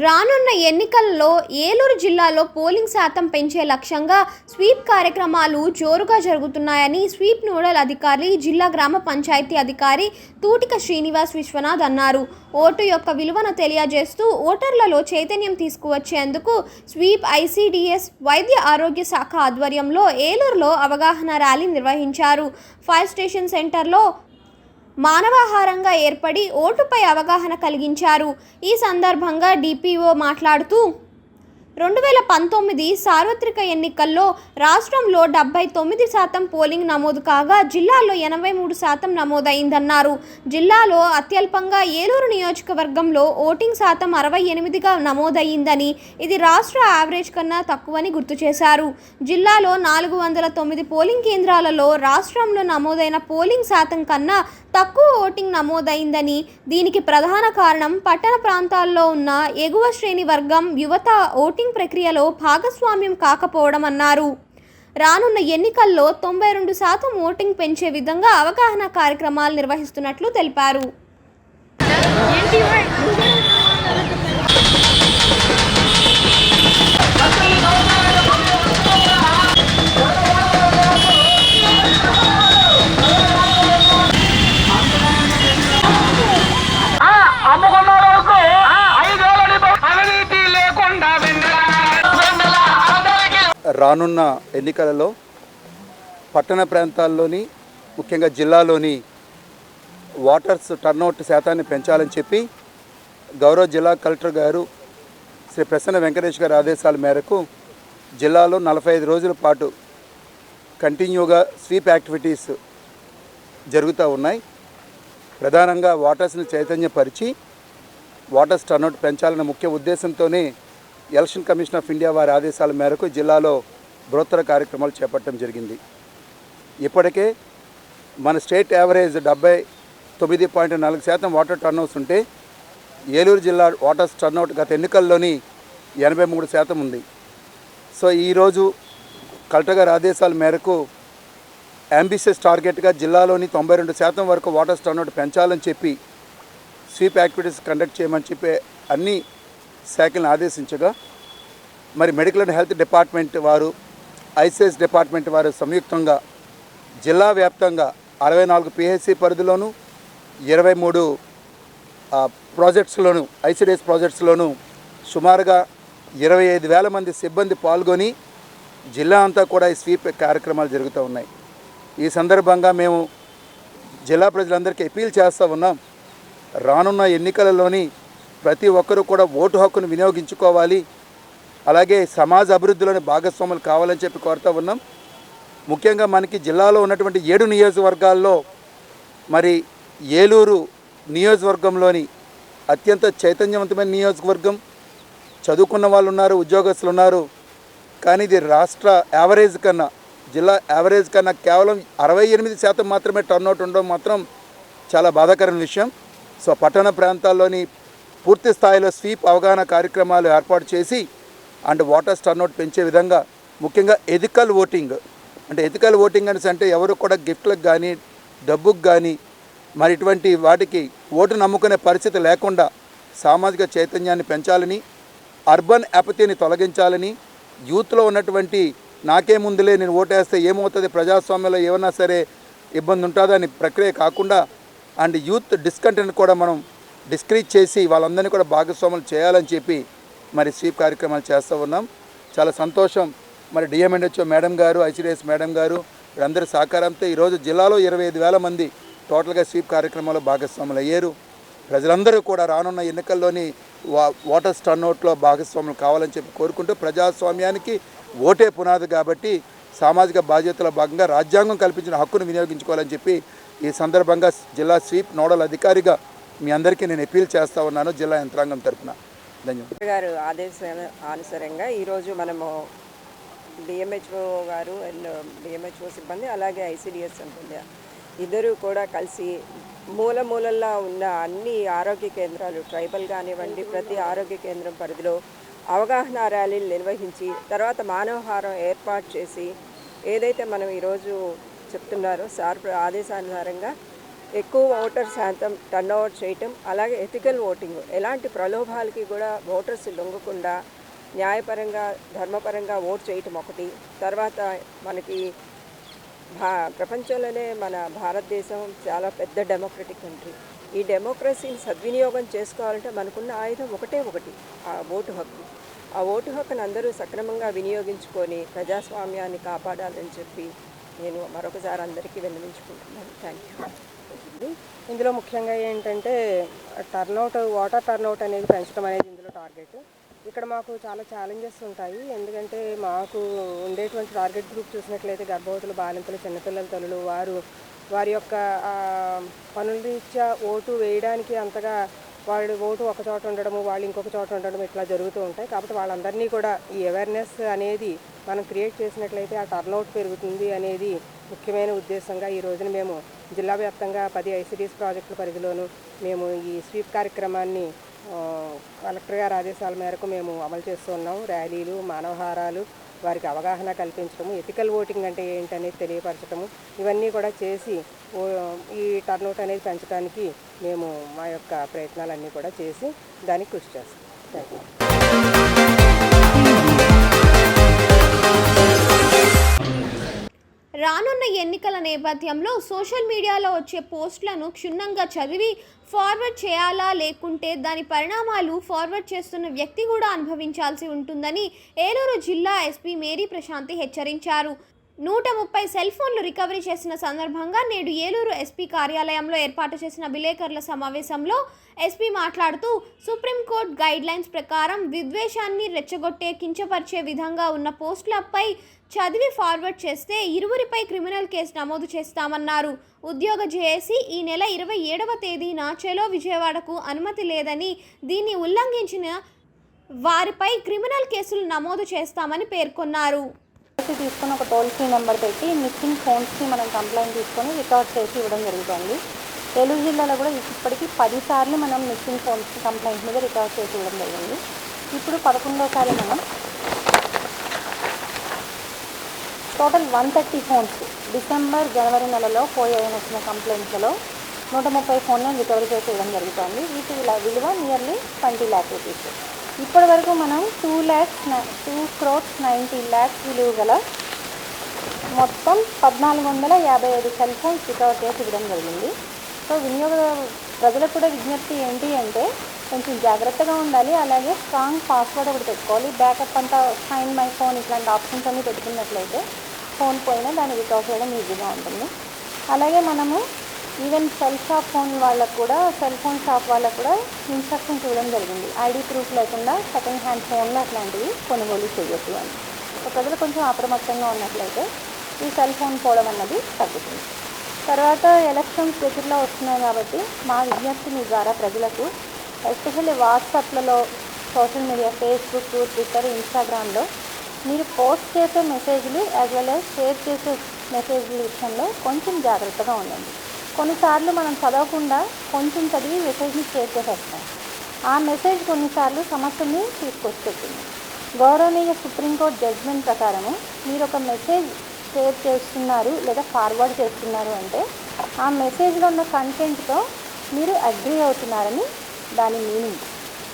రానున్న ఎన్నికల్లో ఏలూరు జిల్లాలో పోలింగ్ శాతం పెంచే లక్ష్యంగా స్వీప్ కార్యక్రమాలు జోరుగా జరుగుతున్నాయని స్వీప్ నోడల్ అధికారి, జిల్లా గ్రామ పంచాయతీ అధికారి తూటిక శ్రీనివాస్ విశ్వనాథ్ అన్నారు. ఓటు యొక్క విలువను తెలియజేస్తూ ఓటర్లలో చైతన్యం తీసుకువచ్చేందుకు స్వీప్ ఐసీడీఎస్ వైద్య ఆరోగ్య శాఖ ఆధ్వర్యంలో ఏలూరులో అవగాహన ర్యాలీ నిర్వహించారు. ఫైర్ స్టేషన్ సెంటర్లో మానవాహారంగా ఏర్పడి ఓటుపై అవగాహన కలిగించారు. ఈ సందర్భంగా డిపిఓ మాట్లాడుతూ 2019 సార్వత్రిక ఎన్నికల్లో రాష్ట్రంలో 79% పోలింగ్ నమోదు కాగా జిల్లాలో 83% నమోదైందన్నారు. జిల్లాలో అత్యల్పంగా ఏలూరు నియోజకవర్గంలో ఓటింగ్ శాతం 68గా నమోదయ్యిందని, ఇది రాష్ట్ర యావరేజ్ కన్నా తక్కువని గుర్తు చేశారు. జిల్లాలో 409 పోలింగ్ కేంద్రాలలో రాష్ట్రంలో నమోదైన పోలింగ్ శాతం కన్నా తక్కువ ఓటింగ్ నమోదైందని, దీనికి ప్రధాన కారణం పట్టణ ప్రాంతాల్లో ఉన్న ఎగువ శ్రేణి వర్గం యువత ఓటింగ్ ప్రక్రియలో భాగస్వామ్యం కాకపోవడం అన్నారు. రానున్న ఎన్నికల్లో 92% ఓటింగ్ పెంచే విధంగా అవగాహన కార్యక్రమాలు నిర్వహిస్తున్నట్లు తెలిపారు. రానున్న ఎన్నికలలో పట్టణ ప్రాంతాల్లోని ముఖ్యంగా జిల్లాలోని ఓటర్స్ టర్నౌట్ శాతాన్ని పెంచాలని చెప్పి గౌరవ జిల్లా కలెక్టర్ గారు శ్రీ ప్రసన్న వెంకటేష్ గారి ఆదేశాల మేరకు జిల్లాలో 45 రోజుల పాటు కంటిన్యూగా స్వీప్ యాక్టివిటీస్ జరుగుతూ ఉన్నాయి. ప్రధానంగా ఓటర్స్ని చైతన్యపరిచి ఓటర్స్ టర్నౌట్ పెంచాలన్న ముఖ్య ఉద్దేశంతోనే ఎలక్షన్ కమిషన్ ఆఫ్ ఇండియా వారి ఆదేశాల మేరకు జిల్లాలో బృహత్తర కార్యక్రమాలు చేపట్టడం జరిగింది. ఇప్పటికే మన స్టేట్ యావరేజ్ 79.4% ఓటర్ టర్నౌట్స్ ఉంటే ఏలూరు జిల్లా ఓటర్స్ టర్నౌట్ గత ఎన్నికల్లోని 83% ఉంది. సో ఈరోజు కలెక్టర్ గారి ఆదేశాల మేరకు అంబిషియస్ టార్గెట్గా జిల్లాలోని 92% వరకు ఓటర్స్ టర్నౌట్ పెంచాలని చెప్పి స్వీప్ యాక్టివిటీస్ కండక్ట్ చేయమని చెప్పి అన్ని శాఖలను ఆదేశించగా, మరి మెడికల్ అండ్ హెల్త్ డిపార్ట్మెంట్ వారు, ఐసీఎస్ డిపార్ట్మెంట్ వారు సంయుక్తంగా జిల్లా వ్యాప్తంగా 64 పిహెచ్సి పరిధిలోను 23 ప్రాజెక్ట్స్లోను ఐసీడీఎస్ ప్రాజెక్ట్స్లోను సుమారుగా 25,000 మంది సిబ్బంది పాల్గొని జిల్లా అంతా కూడా ఈ స్వీప్ కార్యక్రమాలు జరుగుతూ ఉన్నాయి. ఈ సందర్భంగా మేము జిల్లా ప్రజలందరికీ అపీల్ చేస్తూ ఉన్నాం. రానున్న ఎన్నికలలోని ప్రతి ఒక్కరూ కూడా ఓటు హక్కును వినియోగించుకోవాలి, అలాగే సమాజ అభివృద్ధిలోని భాగస్వాములు కావాలని చెప్పి కోరుతూ ఉన్నాం. ముఖ్యంగా మనకి జిల్లాలో ఉన్నటువంటి 7 నియోజకవర్గాల్లో మరి ఏలూరు నియోజకవర్గంలోని అత్యంత చైతన్యవంతమైన నియోజకవర్గం. చదువుకున్న వాళ్ళు ఉన్నారు, ఉద్యోగస్తులు ఉన్నారు. కానీ ఇది రాష్ట్ర యావరేజ్ కన్నా, జిల్లా యావరేజ్ కన్నా కేవలం 68% మాత్రమే టర్నౌట్ ఉండడం మాత్రం చాలా బాధాకరమైన విషయం. సో పట్టణ ప్రాంతాల్లోని పూర్తి స్థాయిలో స్వీప్ అవగాహన కార్యక్రమాలు ఏర్పాటు చేసి అండ్ ఓటర్స్ టర్నౌట్ పెంచే విధంగా, ముఖ్యంగా ఎథికల్ ఓటింగ్ అంటే ఎథికల్ ఓటింగ్ అంటే ఎవరు కూడా గిఫ్ట్లకు కానీ డబ్బుకు కానీ మరి ఇటువంటి వాటికి ఓటు నమ్ముకునే పరిస్థితి లేకుండా సామాజిక చైతన్యాన్ని పెంచాలని, అర్బన్ అపతీని తొలగించాలని, యూత్లో ఉన్నటువంటి నాకే ముందులే నేను ఓటేస్తే ఏమవుతుంది, ప్రజాస్వామ్యంలో ఏమన్నా సరే ఇబ్బంది ఉంటుందని ప్రక్రియ కాకుండా అండ్ యూత్ డిస్కంటెంట్ కూడా మనం డిస్కరేజ్ చేసి వాళ్ళందరినీ కూడా భాగస్వాములు చేయాలని చెప్పి మరి స్వీప్ కార్యక్రమాలు చేస్తూ ఉన్నాం. చాలా సంతోషం. మరి డిఎంఎన్హెచ్ఓ మేడం గారు, ఐసీడీఎస్ మేడం గారు వీళ్ళందరి సహకారంతో ఈరోజు జిల్లాలో 25,000 మంది టోటల్గా స్వీప్ కార్యక్రమాల్లో భాగస్వాములు అయ్యారు. ప్రజలందరూ కూడా రానున్న ఎన్నికల్లోని ఓటర్స్ టర్నౌట్లో భాగస్వాములు కావాలని చెప్పి కోరుకుంటూ, ప్రజాస్వామ్యానికి ఓటే పునాది కాబట్టి సామాజిక బాధ్యతలో భాగంగా రాజ్యాంగం కల్పించిన హక్కును వినియోగించుకోవాలని చెప్పి ఈ సందర్భంగా జిల్లా స్వీప్ నోడల్ అధికారిగా మీ అందరికీ నేను అపీల్ చేస్తూ ఉన్నాను జిల్లా యంత్రాంగం తరఫున. ధన్యవాదాలు. గారు ఆదేశాల అనుసారంగా ఈరోజు మనము డిఎంహెచ్ఓ గారు అండ్ డిఎంహెచ్ఓ సిబ్బంది అలాగే ఐసీడీఎస్ సిబ్బంది ఇద్దరు కూడా కలిసి మూలల్లో ఉన్న అన్ని ఆరోగ్య కేంద్రాలు, ట్రైబల్ కానివ్వండి, ప్రతి ఆరోగ్య కేంద్రం పరిధిలో అవగాహన ర్యాలీలు నిర్వహించి తర్వాత మానవహారం ఏర్పాటు చేసి ఏదైతే మనం ఈరోజు చెప్తున్నారో సార్ ఆదేశానుసారంగా ఎక్కువ ఓటర్ శాతం టర్న్అవుట్ చేయటం, అలాగే ఎథికల్ ఓటింగ్, ఎలాంటి ప్రలోభాలకి కూడా ఓటర్స్ లొంగకుండా న్యాయపరంగా ధర్మపరంగా ఓట్ చేయటం ఒకటి. తర్వాత మనకి ప్రపంచంలోనే మన భారతదేశం చాలా పెద్ద డెమోక్రటిక్ కంట్రీ. ఈ డెమోక్రసీని సద్వినియోగం చేసుకోవాలంటే మనకున్న ఆయుధం ఒకటి, ఆ ఓటు హక్కు. ఆ ఓటు హక్కును అందరూ సక్రమంగా వినియోగించుకొని ప్రజాస్వామ్యాన్ని కాపాడాలని చెప్పి నేను మరొకసారి అందరికీ విన్నవించుకుంటున్నాను. Thank you. ఇందులో ముఖ్యంగా ఏంటంటే వాటర్ టర్నౌట్ అనేది పెంచడం అనేది ఇందులో టార్గెట్. ఇక్కడ మాకు చాలా ఛాలెంజెస్ ఉంటాయి. ఎందుకంటే మాకు ఉండేటువంటి టార్గెట్ గ్రూప్ చూసినట్లయితే గర్భవతులు, బాలింతలు, చిన్నపిల్లల తల్లులు, వారి యొక్క పనుల రీత్యా ఓటు వేయడానికి అంతగా వాళ్ళు ఓటు ఒక చోట ఉండడము, వాళ్ళు ఇంకొక చోట ఉండడం ఇట్లా జరుగుతూ ఉంటాయి. కాబట్టి వాళ్ళందరినీ కూడా ఈ అవేర్నెస్ అనేది మనం క్రియేట్ చేసినట్లయితే ఆ టర్నౌట్ పెరుగుతుంది అనేది ముఖ్యమైన ఉద్దేశంగా ఈ రోజున మేము జిల్లా వ్యాప్తంగా 10 ICDS ప్రాజెక్టుల పరిధిలోనూ మేము ఈ స్వీప్ కార్యక్రమాన్ని కలెక్టర్ గారి ఆదేశాల మేరకు మేము అమలు చేస్తూ ఉన్నాము. ర్యాలీలు, మానవహారాలు, వారికి అవగాహన కల్పించడము, ఎథికల్ ఓటింగ్ అంటే ఏంటనేది తెలియపరచడము, ఇవన్నీ కూడా చేసి ఈ టర్నౌట్ అనేది పెంచడానికి మేము మా యొక్క ప్రయత్నాలన్నీ కూడా చేసి దానికి కృషి చేస్తాం. Thank you. రానున్న ఎన్నికల నేపథ్యంలో సోషల్ మీడియాలో వచ్చే పోస్టులను క్షుణ్ణంగా చదివి ఫార్వర్డ్ చేయాలా, లేకుంటే దాని పరిణామాలు ఫార్వర్డ్ చేస్తున్న వ్యక్తి కూడా అనుభవించాల్సి ఉంటుందని ఏలూరు జిల్లా ఎస్పీ మేరీ ప్రశాంతి హెచ్చరించారు. 130 సెల్ ఫోన్లు రికవరీ చేసిన సందర్భంగా నేడు ఏలూరు ఎస్పీ కార్యాలయంలో ఏర్పాటు చేసిన విలేకరుల సమావేశంలో ఎస్పీ మాట్లాడుతూ సుప్రీంకోర్టు గైడ్లైన్స్ ప్రకారం విద్వేషాన్ని రెచ్చగొట్టే, కించపరిచే విధంగా ఉన్న పోస్టులపై చదివి ఫార్వర్డ్ చేస్తే ఇరువురిపై క్రిమినల్ కేసు నమోదు చేస్తామన్నారు. ఉద్యోగ జేఏసీ ఈ నెల 27వ తేదీన చెలో విజయవాడకు అనుమతి లేదని, దీన్ని ఉల్లంఘించిన వారిపై క్రిమినల్ కేసులు నమోదు చేస్తామని పేర్కొన్నారు. తీసుకుని ఒక టోల్ ఫ్రీ నెంబర్ పెట్టి మిస్సింగ్ ఫోన్స్కి మనం కంప్లైంట్ తీసుకొని రికార్డ్ చేసి ఇవ్వడం జరుగుతుంది. ఏలూరు జిల్లాలో కూడా ఇప్పటికీ 10 సార్లు మనం మిస్సింగ్ ఫోన్స్కి కంప్లైంట్ మీద రికార్డ్ చేసి ఇవ్వడం జరిగింది. ఇప్పుడు 11వసారి మనం టోటల్ 130 ఫోన్స్ డిసెంబర్, జనవరి నెలలో పోయాయని వచ్చిన కంప్లైంట్లలో 130 ఫోన్లను రికవరీ చేసి ఇవ్వడం జరుగుతుంది. వీటి విలువ నియర్లీ 20 lakh రూపీస్. ఇప్పటి వరకు మనం 2,90,00,000 విలువ గల మొత్తం 1455 సెల్ ఫోన్స్ రికవర్ చేసి ఇవ్వడం జరిగింది. సో ప్రజలకు కూడా విజ్ఞప్తి ఏంటి అంటే కొంచెం జాగ్రత్తగా ఉండాలి. అలాగే స్ట్రాంగ్ పాస్వర్డ్ ఒకటి పెట్టుకోవాలి. బ్యాకప్ అంతా ఫైండ్ మై ఫోన్ ఇట్లాంటి ఆప్షన్స్ అన్నీ పెట్టుకున్నట్లయితే ఫోన్ పోయినా దాన్ని రికవర్ చేయడం ఈజీగా ఉంటుంది. అలాగే మనము ఈవెన్ సెల్ షాప్ ఫోన్ వాళ్ళకు కూడా, సెల్ ఫోన్ షాప్ వాళ్ళకు కూడా ఇన్స్ట్రక్షన్స్ ఇవ్వడం జరిగింది. ఐడి ప్రూఫ్ లేకుండా సెకండ్ హ్యాండ్ ఫోన్లు అట్లాంటివి కొనుగోలు చేయొద్దు అని. సో ప్రజలు కొంచెం అప్రమత్తంగా ఉన్నట్లయితే ఈ సెల్ ఫోన్ పోవడం అన్నది తగ్గుతుంది. తర్వాత ఎలక్షన్స్ దగ్గరలో వస్తున్నాయి కాబట్టి మా విజ్ఞప్తి మీ ద్వారా ప్రజలకు, ఎస్పెషల్లీ వాట్సాప్లలో, సోషల్ మీడియా, ఫేస్బుక్, ట్విట్టర్, ఇన్స్టాగ్రామ్లో మీరు పోస్ట్ చేసే మెసేజ్లు యాజ్ వెల్ యాజ్ షేర్ చేసే మెసేజ్ల విషయంలో కొంచెం జాగ్రత్తగా ఉండండి. కొన్నిసార్లు మనం చదవకుండా కొంచెం చదివి మెసేజ్ని షేర్ చేసేస్తాం. ఆ మెసేజ్ కొన్నిసార్లు సమస్యని తీసుకొచ్చేస్తుంది. గౌరవనీయ సుప్రీంకోర్టు జడ్జ్మెంట్ ప్రకారము మీరు ఒక మెసేజ్ షేర్ చేస్తున్నారు లేదా ఫార్వర్డ్ చేస్తున్నారు అంటే ఆ మెసేజ్లో ఉన్న కంటెంట్తో మీరు అగ్రీ అవుతున్నారని దాని మీనింగ్.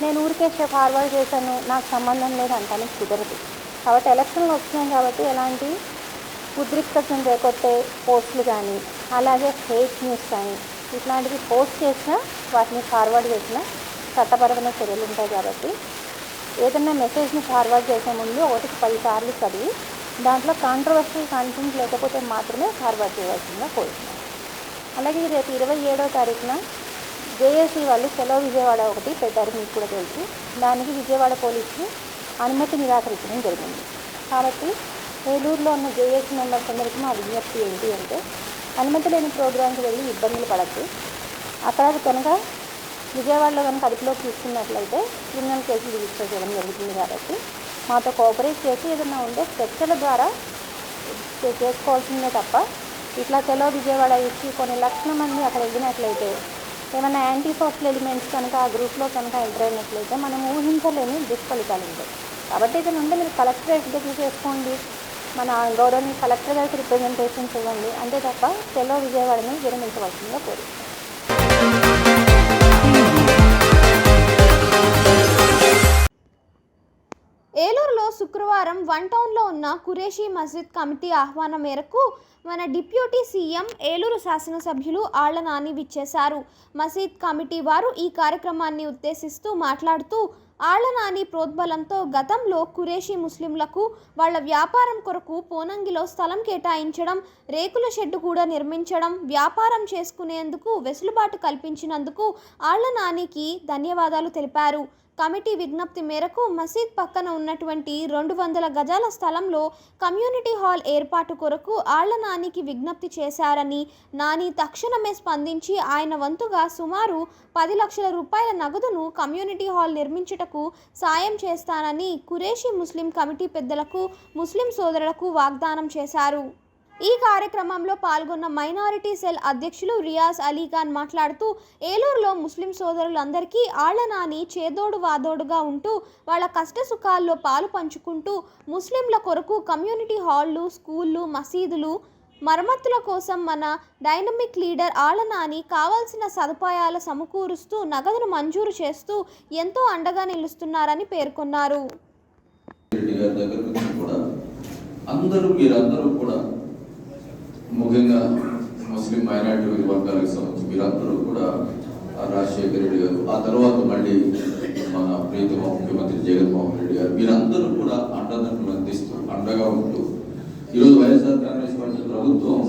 నేను ఊరికే ఫార్వర్డ్ చేశాను, నాకు సంబంధం లేదు అంటానికి కుదరదు. కాబట్టి ఎలక్షన్లు వస్తున్నాయి కాబట్టి ఎలాంటి ఉద్రిక్తతను రేకొట్టే పోస్టులు కానీ, అలాగే ఫేక్ న్యూస్ కానీ ఇట్లాంటివి పోస్ట్ చేసినా, వాటిని ఫార్వర్డ్ చేసినా చట్టపరమైన చర్యలు ఉంటాయి. కాబట్టి ఏదైనా మెసేజ్ని ఫార్వర్డ్ చేసే ముందు 1కి 10 సార్లు చదివి దాంట్లో కాంట్రవర్షియల్ కంటెంట్ లేకపోతే మాత్రమే ఫార్వర్డ్ చేయవలసిందిగా కోరుతున్నాను. అలాగే రేపు 27వ తారీఖున జేఏసీ వాళ్ళు చెలో విజయవాడ ఒకటి పెట్టారు, మీకు కూడా తెలుసు. దానికి విజయవాడ పోలీసులు అనుమతి నిరాకరించడం జరిగింది. కాబట్టి ఏలూరులో ఉన్న జేఏసీ మెంబర్స్ అందరికీ మా విజ్ఞప్తి ఏంటి అంటే అనుమతి లేని ప్రోగ్రాంకి వెళ్ళి ఇబ్బందులు పడద్దు. అక్కడ కనుక విజయవాడలో కనుక అదుపులోకి తీసుకున్నట్లయితే క్రిమినల్ కేసులు రిజిస్టర్ చేయడం జరుగుతుంది. కాబట్టి మాతో కోఆపరేట్ చేసి ఏదైనా ఉంటే చర్చల ద్వారా చేసుకోవాల్సిందే తప్ప ఇట్లా చెలో విజయవాడ ఇచ్చి కొన్ని లక్షల మంది అక్కడ వెళ్ళినట్లయితే ఏమైనా యాంటీ సోషల్ ఎలిమెంట్స్ కనుక ఆ గ్రూప్లో కనుక ఎంటర్ అయినట్లయితే మనం ఊహించలేని దుష్ఫలితాలు ఉంటాయి. కాబట్టి ఏదైనా ఉంటే మీరు కలెక్టరేట్ దగ్గర చేసుకోండి, మన గౌరవనీయ కలెక్టర్ గారికి రిప్రజెంటేషన్స్ ఇవ్వండి, అంతే తప్ప చెలో విజయవాడని విరమించవలసిందిగా కోరుతున్నాను. శుక్రవారం వన్ టౌన్లో ఉన్న ఖురేషీ మస్జిద్ కమిటీ ఆహ్వానం మేరకు మన డిప్యూటీ సీఎం ఏలూరు శాసనసభ్యులు ఆళ్ల నాని విచ్చేశారు. మసీద్ కమిటీ వారు ఈ కార్యక్రమాన్ని ఉద్దేశిస్తూ మాట్లాడుతూ ఆళ్ల నాని ప్రోద్బలంతో గతంలో ఖురేషీ ముస్లింలకు వాళ్ళ వ్యాపారం కొరకు పోనంగిలో స్థలం కేటాయించడం, రేకుల షెడ్డు కూడా నిర్మించడం, వ్యాపారం చేసుకునేందుకు వెసులుబాటు కల్పించినందుకు ఆళ్ల నానికి ధన్యవాదాలు తెలిపారు. కమిటీ విజ్ఞప్తి మేరకు మసీద్ పక్కన ఉన్నటువంటి 200 గజాల స్థలంలో కమ్యూనిటీ హాల్ ఏర్పాటు కొరకు ఆళ్ల నానికి విజ్ఞప్తి చేశారని, నాని తక్షణమే స్పందించి ఆయన వంతుగా సుమారు 10 లక్షల రూపాయల నగదును కమ్యూనిటీ హాల్ నిర్మించుటకు సాయం చేస్తానని ఖురేషీ ముస్లిం కమిటీ పెద్దలకు, ముస్లిం సోదరులకు వాగ్దానం చేశారు. ఈ కార్యక్రమంలో పాల్గొన్న మైనారిటీ సెల్ అధ్యక్షులు రియాజ్ అలీఖాన్ మాట్లాడుతూ ఏలూరులో ముస్లిం సోదరులందరికీ ఆళ్ల నాని చేదోడు వాదోడుగా ఉంటూ వాళ్ళ కష్ట సుఖాల్లో పాలు పంచుకుంటూ ముస్లింల కొరకు కమ్యూనిటీ హాళ్ళు, స్కూళ్ళు, మసీదులు మరమ్మతుల కోసం మన డైనమిక్ లీడర్ ఆళ్ల నాని కావాల్సిన సదుపాయాలు సమకూరుస్తూ నగదును మంజూరు చేస్తూ ఎంతో అండగా నిలుస్తున్నారని పేర్కొన్నారు. ముఖ్యంగా ముస్లిం మైనారిటీ వర్గాలకు సంబంధించి మీరందరూ కూడా రాజశేఖర రెడ్డి గారు, ఆ తర్వాత మళ్ళీ మన ప్రీతమ ముఖ్యమంత్రి జగన్మోహన్ రెడ్డి గారు, మీరందరూ కూడా అండదండలు అందిస్తూ అండగా ఉంటూ ఈరోజు వైఎస్ఆర్ కాంగ్రెస్ పార్టీ ప్రభుత్వం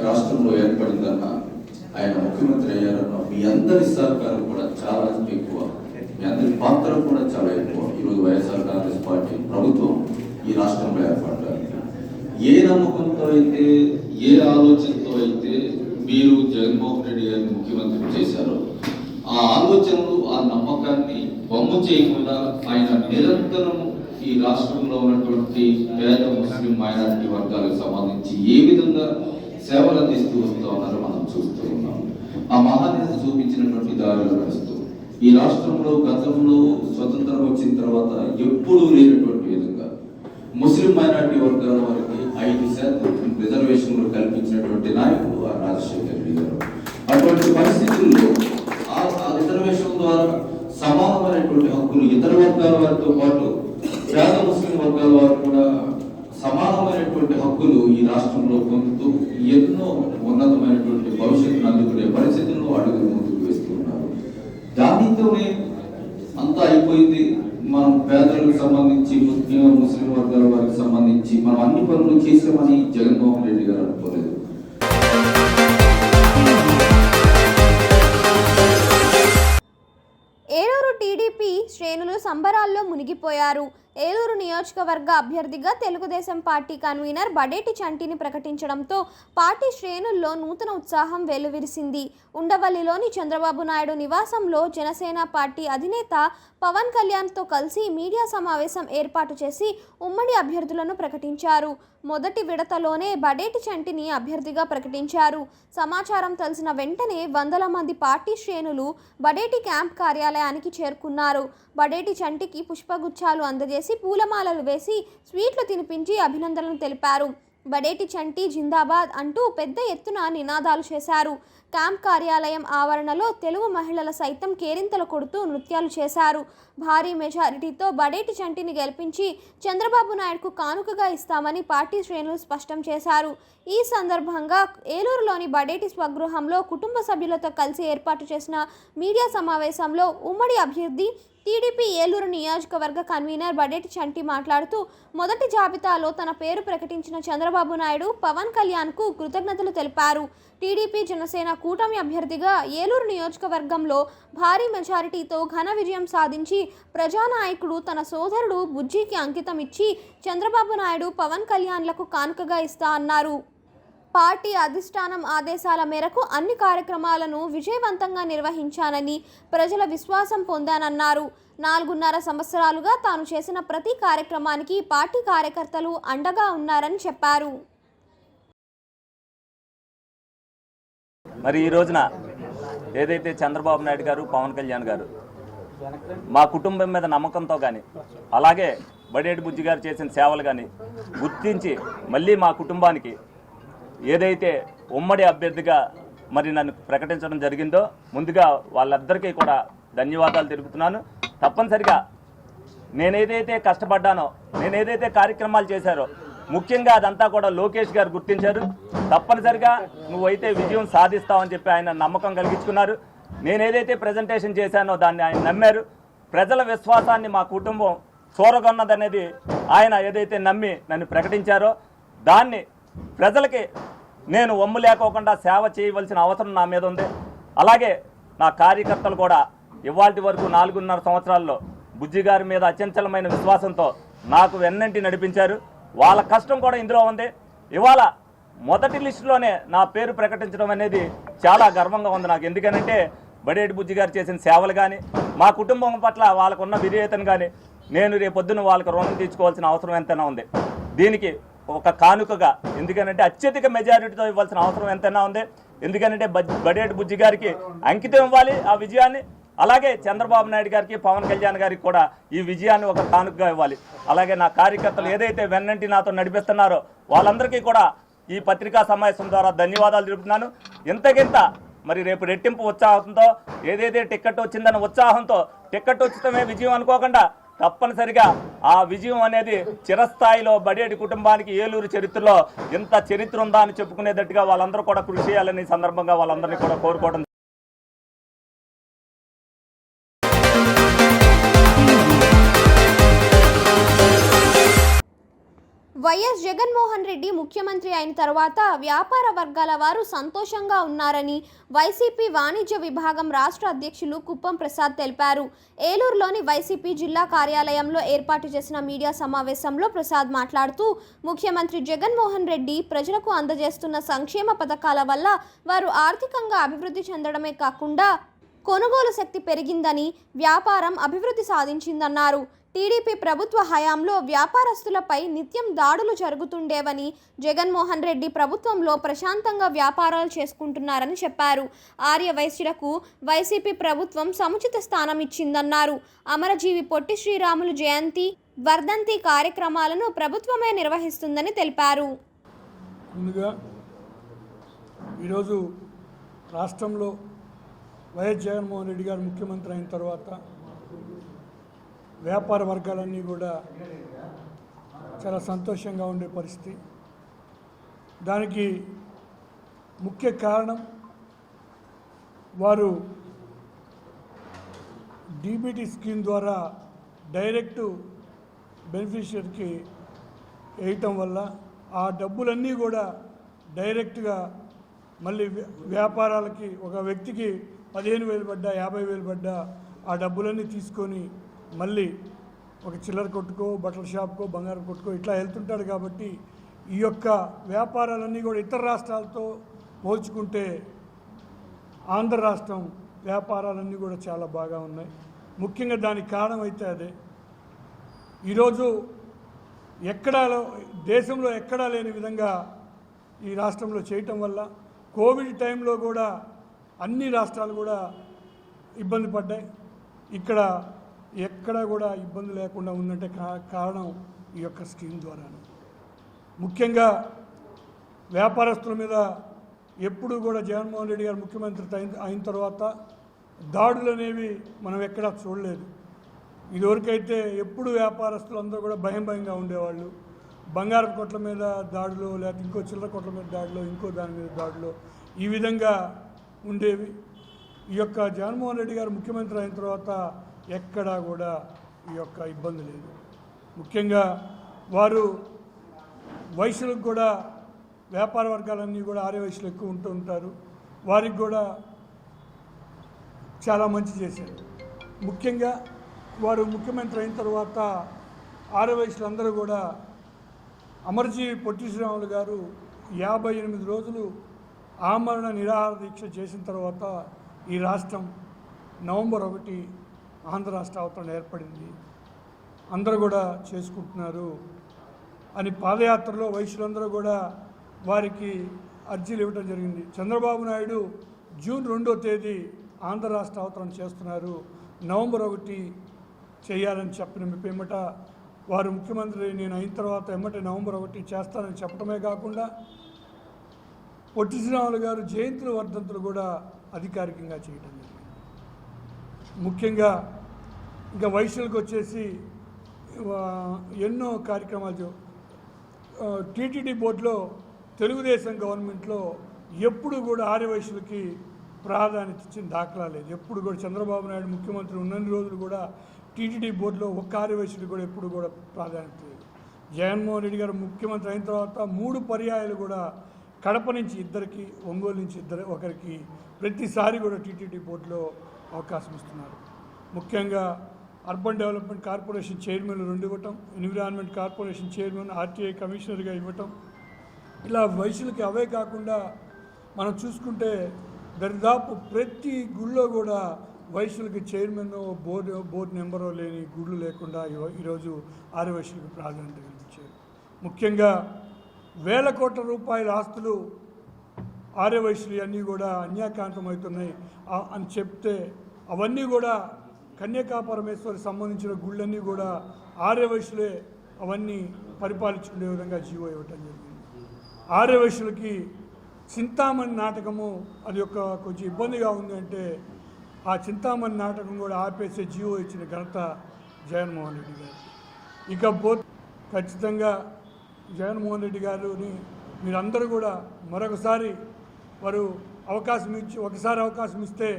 రాష్ట్రంలో ఏర్పడిందన్న, ఆయన ముఖ్యమంత్రి అయ్యారన్న మీ అందరి సహకారం కూడా చాలా ఎక్కువ, మీ అందరి పాత్ర కూడా చాలా ఎక్కువ. ఈరోజు వైఎస్ఆర్ కాంగ్రెస్ పార్టీ ప్రభుత్వం ఈ రాష్ట్రంలో ఏర్పడ్డారు. ఏ నమ్మకంతో అయితే, ఏ ఆలోచనతో అయితే మీరు జగన్మోహన్ రెడ్డి గారిని ముఖ్యమంత్రి చేశారో, ఆ ఆలోచనలు, ఆ నమ్మకాన్ని వమ్ము చేయకుండా ఆయన నిరంతరం ఈ రాష్ట్రంలో ఉన్నటువంటి పేద ముస్లిం మైనారిటీ వర్గాలకు సంబంధించి ఏ విధంగా సేవలు అందిస్తూ వస్తూ ఉన్నారో మనం చూస్తూ ఉన్నాం. ఆ మహానేత చూపించినటువంటి దారిలో నడుస్తూ ఈ రాష్ట్రంలో గతంలో స్వతంత్రం వచ్చిన తర్వాత ఎప్పుడూ లేనటువంటి విధంగా ముస్లిం మైనారిటీ వర్గాల వారికి 5% రిజర్వేషన్లు కల్పించినటువంటి నాయకుడు ఆ రాజశేఖర రెడ్డి గారు. అటువంటి పరిస్థితుల్లో ఆ రిజర్వేషన్ ద్వారా సమానమైనటువంటి హక్కులు ఇతర వర్గాల వారితో పాటు పేద ముస్లిం వర్గాల వారు కూడా సమానమైనటువంటి హక్కులు ఈ రాష్ట్రంలో పొందుతూ ఎన్నో ఉన్నతమైనటువంటి భవిష్యత్తును అందుకునే పరిస్థితుల్లో అడుగులు ముందుకు వేస్తున్నారు. దానితోనే అంతా అయిపోయింది. మనం పేదలకు సంబంధించి, ముస్లిం వర్గాల వారికి సంబంధించి మనం అన్ని పనులు చేసామని జగన్మోహన్ రెడ్డి గారు అనుకోలేదు. ఏలూరు టీడీపీ శ్రేణులు సంబరాల్లో మునిగిపోయారు. ఏలూరు నియోజకవర్గ అభ్యర్థిగా తెలుగుదేశం పార్టీ కన్వీనర్ బడేటి చంటిని ప్రకటించడంతో పార్టీ శ్రేణుల్లో నూతన ఉత్సాహం వెల్లువిరిసింది. ఉండవల్లిలోని చంద్రబాబు నాయుడు నివాసంలో జనసేన పార్టీ అధినేత పవన్ కళ్యాణ్తో కలిసి మీడియా సమావేశం ఏర్పాటు చేసి ఉమ్మడి అభ్యర్థులను ప్రకటించారు. మొదటి విడతలోనే బడేటి చంటిని అభ్యర్థిగా ప్రకటించారు. సమాచారం తెలిసిన వెంటనే వందల మంది పార్టీ శ్రేణులు బడేటి క్యాంప్ కార్యాలయానికి చేరుకున్నారు. బడేటి చంటికి పుష్పగుచ్చాలు అందజేసి పూలమాలలు వేసి స్వీట్లు తినిపించి అభినందనలు తెలిపారు. బడేటి చంటి జిందాబాద్ అంటూ పెద్ద ఎత్తున నినాదాలు చేశారు. క్యాంప్ కార్యాలయం ఆవరణలో తెలుగు మహిళల సైతం కేరింతలు కొడుతూ నృత్యాలు చేశారు. భారీ మెజారిటీతో బడేటి చంటిని గెలిపించి చంద్రబాబు నాయుడుకు కానుకగా ఇస్తామని పార్టీ శ్రేణులు స్పష్టం చేశారు. ఈ సందర్భంగా ఏలూరులోని బడేటి స్వగృహంలో కుటుంబ సభ్యులతో కలిసి ఏర్పాటు చేసిన మీడియా సమావేశంలో ఉమ్మడి అభ్యర్థి టీడీపీ ఏలూరు నియోజకవర్గ కన్వీనర్ బడేటి చంటి మాట్లాడుతూ మొదటి జాబితాలో తన పేరు ప్రకటించిన చంద్రబాబు నాయుడు, పవన్ కళ్యాణ్కు కృతజ్ఞతలు తెలిపారు. టీడీపీ జనసేన కూటమి అభ్యర్థిగా ఏలూరు నియోజకవర్గంలో భారీ మెజారిటీతో ఘన విజయం సాధించి ప్రజానాయకుడు తన సోదరుడు బుజ్జికి అంకితం ఇచ్చి చంద్రబాబు నాయుడు, పవన్ కళ్యాణ్లకు కానుకగా ఇస్తా అన్నారు. పార్టీ అధిష్టానం ఆదేశాల మేరకు అన్ని కార్యక్రమాలను విజయవంతంగా నిర్వహించానని, ప్రజల విశ్వాసం పొందానన్నారు. 4.5 సంవత్సరాలుగా తాను చేసిన ప్రతి కార్యక్రమానికి పార్టీ కార్యకర్తలు అండగా ఉన్నారని చెప్పారు. మరి ఈ రోజున ఏదైతే చంద్రబాబు నాయుడు గారు, పవన్ కళ్యాణ్ గారు మా కుటుంబం మీద నమ్మకంతో కానీ, అలాగే బడేటి బుజ్జి గారు చేసిన సేవలు కానీ గుర్తించి మళ్ళీ మా కుటుంబానికి ఏదైతే ఉమ్మడి అభ్యర్థిగా మరి నన్ను ప్రకటించడం జరిగిందో ముందుగా వాళ్ళందరికీ కూడా ధన్యవాదాలు తెలుపుతున్నాను. తప్పనిసరిగా నేనేదైతే కష్టపడ్డానో, నేనేదైతే కార్యక్రమాలు చేశారో, ముఖ్యంగా అదంతా కూడా లోకేష్ గారు గుర్తించారు. తప్పనిసరిగా నువ్వైతే విజయం సాధిస్తావని చెప్పి ఆయన నమ్మకం కలిగించుకున్నారు. నేనేదైతే ప్రజెంటేషన్ చేశానో దాన్ని ఆయన నమ్మారు. ప్రజల విశ్వాసాన్ని మా కుటుంబం చూరగొన్నదనేది ఆయన ఏదైతే నమ్మి నన్ను ప్రకటించారో దాన్ని ప్రజలకి నేను ఒమ్ము లేకోకుండా సేవ చేయవలసిన అవసరం నా మీద ఉంది. అలాగే నా కార్యకర్తలు కూడా ఇవాల్టి వరకు 4.5 సంవత్సరాల్లో బుజ్జి గారి మీద అచంచలమైన విశ్వాసంతో నాకు వెన్నంటి నడిపించారు. వాళ్ళ కష్టం కూడా ఇందులో ఉంది. ఇవాళ మొదటి లిస్టులోనే నా పేరు ప్రకటించడం అనేది చాలా గర్వంగా ఉంది నాకు. ఎందుకనంటే బడేటి బుజ్జి గారు చేసిన సేవలు కానీ, మా కుటుంబం పట్ల వాళ్ళకున్న విధేయతను కానీ నేను రేపొద్దున వాళ్ళకి రుణం తీర్చుకోవాల్సిన అవసరం ఎంతైనా ఉంది. దీనికి ఒక కానుకగా, ఎందుకనంటే అత్యధిక మెజారిటీతో ఇవ్వాల్సిన అవసరం ఎంతైనా ఉంది. ఎందుకనంటే బడేటి బుజ్జి గారికి అంకితం ఇవ్వాలి ఆ విజయాన్ని. అలాగే చంద్రబాబు నాయుడు గారికి, పవన్ కళ్యాణ్ గారికి కూడా ఈ విజయాన్ని ఒక కానుకగా ఇవ్వాలి. అలాగే నా కార్యకర్తలు ఏదైతే వెన్నంటి నాతో నడిపిస్తున్నారో వాళ్ళందరికీ కూడా ఈ పత్రికా సమావేశం ద్వారా ధన్యవాదాలు తెలుపుతున్నాను. ఇంతకింత మరి రేపు రెట్టింపు ఉత్సాహంతో, ఏదైతే టికెట్ వచ్చిందన్న ఉత్సాహంతో, టికెట్ ఉచితమే విజయం అనుకోకుండా తప్పనిసరిగా ఆ విజయం అనేది చిరస్థాయిలో బడేటి కుటుంబానికి ఏలూరు చరిత్రలో ఇంత చరిత్ర ఉందా అని చెప్పుకునేటట్టుగా వాళ్ళందరూ కూడా కృషి చేయాలని సందర్భంగా వాళ్ళందరినీ కూడా కోరుకోవడం. వైఎస్ జగన్మోహన్ రెడ్డి ముఖ్యమంత్రి అయిన తర్వాత వ్యాపార వర్గాల వారు సంతోషంగా ఉన్నారని వైసీపీ వాణిజ్య విభాగం రాష్ట్ర అధ్యక్షులు కుప్పం ప్రసాద్ తెలిపారు. ఏలూరులోని వైసీపీ జిల్లా కార్యాలయంలో ఏర్పాటు చేసిన మీడియా సమావేశంలో ప్రసాద్ మాట్లాడుతూ, ముఖ్యమంత్రి జగన్మోహన్ రెడ్డి ప్రజలకు అందజేస్తున్న సంక్షేమ పథకాల వల్ల వారు ఆర్థికంగా అభివృద్ధి చెందడమే కాకుండా కొనుగోలు శక్తి పెరిగిందని, వ్యాపారం అభివృద్ధి సాధించిందన్నారు. టీడీపీ ప్రభుత్వ హయాంలో వ్యాపారస్తులపై నిత్యం దాడులు జరుగుతుండేవని, జగన్మోహన్ రెడ్డి ప్రభుత్వంలో ప్రశాంతంగా వ్యాపారాలు చేసుకుంటున్నారని చెప్పారు. ఆర్యవైశ్యులకు వైసీపీ ప్రభుత్వం సముచిత స్థానం ఇచ్చిందన్నారు. అమరజీవి పొట్టి శ్రీరాములు జయంతి, వర్ధంతి కార్యక్రమాలను ప్రభుత్వమే నిర్వహిస్తుందని తెలిపారు. ముందుగా ఈరోజు రాష్ట్రంలో వైఎస్ జగన్మోహన్ రెడ్డి గారు ముఖ్యమంత్రి అయిన తర్వాత వ్యాపార వర్గాలన్నీ కూడా చాలా సంతోషంగా ఉండే పరిస్థితి. దానికి ముఖ్య కారణం వారు డీబీటీ స్కీమ్ ద్వారా డైరెక్ట్ బెనిఫిషియరీకి వేయటం వల్ల ఆ డబ్బులన్నీ కూడా డైరెక్ట్గా మళ్ళీ వ్యాపారాలకి, ఒక వ్యక్తికి 15,000 పడ్డా 50,000 పడ్డా ఆ డబ్బులన్నీ తీసుకొని మళ్ళీ ఒక చిల్లర కొట్టుకో, బట్టల షాప్కో, బంగారం కొట్టుకో ఇట్లా వెళ్తుంటాడు. కాబట్టి ఈ యొక్క వ్యాపారాలన్నీ కూడా ఇతర రాష్ట్రాలతో పోల్చుకుంటే ఆంధ్ర రాష్ట్రం వ్యాపారాలన్నీ కూడా చాలా బాగా ఉన్నాయి. ముఖ్యంగా దానికి కారణం అయితే అదే. ఈరోజు దేశంలో ఎక్కడా లేని విధంగా ఈ రాష్ట్రంలో చేయటం వల్ల కోవిడ్ టైంలో కూడా అన్ని రాష్ట్రాలు కూడా ఇబ్బంది పడ్డాయి. ఇక్కడ ఎక్కడ కూడా ఇబ్బంది లేకుండా ఉందంటే కారణం ఈ యొక్క స్కీమ్ ద్వారానే. ముఖ్యంగా వ్యాపారస్తుల మీద ఎప్పుడు కూడా జగన్మోహన్ రెడ్డి గారు ముఖ్యమంత్రి అయిన తర్వాత దాడులు అనేవి మనం ఎక్కడా చూడలేదు. ఇదివరకైతే ఎప్పుడు వ్యాపారస్తులందరూ కూడా భయంగా ఉండేవాళ్ళు. బంగారం కొట్ల మీద దాడులు, లేకపోతే ఇంకో చిల్లర కొట్ల మీద దాడులు, ఇంకో దాని మీద దాడులు, ఈ విధంగా ఉండేవి. ఈ యొక్క జగన్మోహన్ రెడ్డి గారు ముఖ్యమంత్రి అయిన తర్వాత ఎక్కడా కూడా ఈ యొక్క ఇబ్బంది లేదు. ముఖ్యంగా వారు వైశ్యులకు కూడా, వ్యాపార వర్గాలన్నీ కూడా ఆర్యవైశ్యులు ఎక్కువ ఉంటూ ఉంటారు, వారికి కూడా చాలా మంచి చేశారు. ముఖ్యంగా వారు ముఖ్యమంత్రి అయిన తర్వాత ఆర్యవైశ్యులందరూ కూడా అమరజీవి పొట్టి శ్రీరాములు గారు 58 రోజులు ఆమరణ నిరాహార దీక్ష చేసిన తర్వాత ఈ రాష్ట్రం నవంబర్ 1 ఆంధ్ర రాష్ట్ర అవతరణ ఏర్పడింది, అందరూ కూడా చేసుకుంటున్నారు అని పాదయాత్రలో వైశ్యులందరూ కూడా వారికి అర్జీలు ఇవ్వడం జరిగింది. చంద్రబాబు నాయుడు జూన్ 2వ తేదీ ఆంధ్ర రాష్ట్ర అవతరణ చేస్తున్నారు, నవంబర్ 1 చేయాలని చెప్పిన పిమ్మట వారు ముఖ్యమంత్రి నేను అయిన తర్వాత ఎమ్మటే నవంబర్ 1 చేస్తానని చెప్పడమే కాకుండా పొట్టి శ్రీరాములు గారు జయంతులు, వర్ధంతులు కూడా అధికారికంగా చేయడం జరిగింది. ముఖ్యంగా ఇంకా వైశ్యులకు వచ్చేసి ఎన్నో కార్యక్రమాలు టీటీడీ బోర్డులో తెలుగుదేశం గవర్నమెంట్లో ఎప్పుడు కూడా ఆర్యవైశ్యులకి ప్రాధాన్యత ఇచ్చిన దాఖలా లేదు. ఎప్పుడు కూడా చంద్రబాబు నాయుడు ముఖ్యమంత్రి ఉన్నన్ని రోజులు కూడా టీటీడీ బోర్డులో ఒక్క ఆర్యవైశ్యుడికి కూడా ఎప్పుడు కూడా ప్రాధాన్యత లేదు. జగన్మోహన్ రెడ్డి గారు ముఖ్యమంత్రి అయిన తర్వాత 3 పర్యాయాలు కూడా కడప నుంచి ఇద్దరికి, ఒంగోలు నుంచి ఒకరికి ప్రతిసారి కూడా టీటీడీ బోర్డులో అవకాశం ఇస్తున్నారు. ముఖ్యంగా అర్బన్ డెవలప్మెంట్ కార్పొరేషన్ చైర్మన్ 2 ఇవ్వటం, ఎన్విరాన్మెంట్ కార్పొరేషన్ చైర్మన్ ఆర్టీఐ కమిషనర్గా ఇవ్వటం, ఇలా వైశ్యులకి అవే కాకుండా మనం చూసుకుంటే దరిదాపు ప్రతి గుళ్ళో కూడా వైశ్యులకి చైర్మన్ బోర్డు నెంబరో లేని గుళ్ళు లేకుండా ఈరోజు ఆర్యవైశ్యులకు ప్రాధాన్యత కల్పించారు. ముఖ్యంగా వేల కోట్ల రూపాయల ఆస్తులు ఆర్యవైశ్యులు అన్నీ కూడా అన్యాకాంతమవుతున్నాయి అని చెప్తే అవన్నీ కూడా కన్యకా పరమేశ్వరికి సంబంధించిన గుళ్ళన్నీ కూడా ఆర్యవైశ్యులే అవన్నీ పరిపాలించుకునే విధంగా జీవో ఇవ్వటం జరిగింది. ఆర్యవైశ్యులకి చింతామణి నాటకము అది కొంచెం ఇబ్బందిగా ఉంది అంటే ఆ చింతామణి నాటకం కూడా ఆపేసే జీవో ఇచ్చిన ఘనత జగన్మోహన్ రెడ్డి గారు. ఇకపోతే ఖచ్చితంగా జగన్మోహన్ రెడ్డి గారిని మీరందరూ కూడా మరొకసారి వారు ఒకసారి అవకాశం ఇస్తే